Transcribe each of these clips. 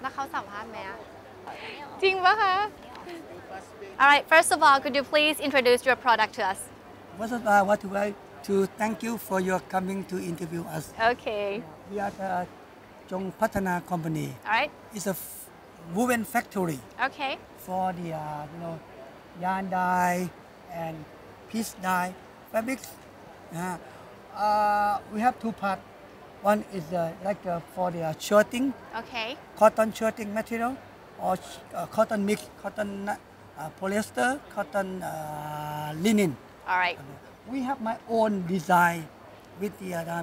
แล้วเขาสัมภาษณ์ไหมอะจริงปะคะ Alright, first of all, could you please introduce your product to us? First of all, I want to thank you for your coming to interview us. Okay. We are the Chong Patana company. Alright. It's a woven factory Okay. for the yarn dye and piece dye fabrics. We have two parts. One is for the shirting, Okay. cotton shirting material, or cotton mix, cotton polyester, cotton linen. Alright. We have my own design with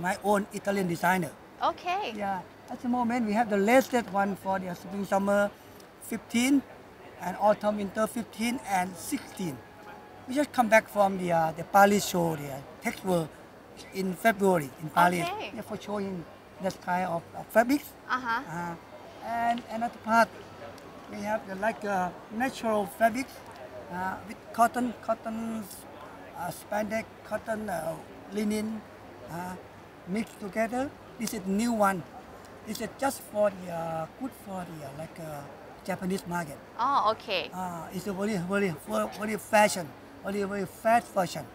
my own Italian designer. Okay. Yeah, at the moment we have the latest one for the spring summer 15 and autumn winter 15 and 16. We just come back from the Paris show, the Tech World in February in Paris. Okay. Yeah, for showing that kind of fabrics. Uh-huh. And another part, we have natural fabrics with cotton spandex, cotton linen mixed together. This is new one. This is just for the good for the Japanese market. Oh, okay. It's a very fashion, very fast fashion.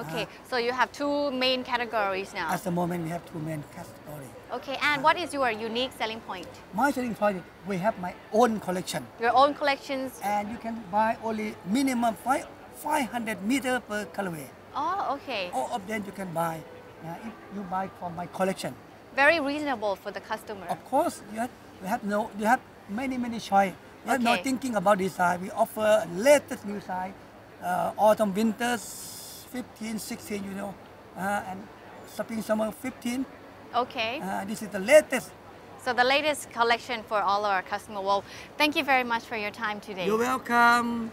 Okay. So you have two main categories now. At the moment, we have two main categories. Okay. And what is your unique selling point? My selling point is we have my own collection. Your own collections? And you can buy only minimum 500 meter per colorway. Oh, okay. All of them you can buy if you buy from my collection. Very reasonable for the customer. Of course, you have many choice. You have no Okay. thinking about design. We offer latest new size, autumn winter 15, 16, and spring summer 15. Okay. This is the latest. So the latest collection for all our customers. Well, thank you very much for your time today. You're welcome.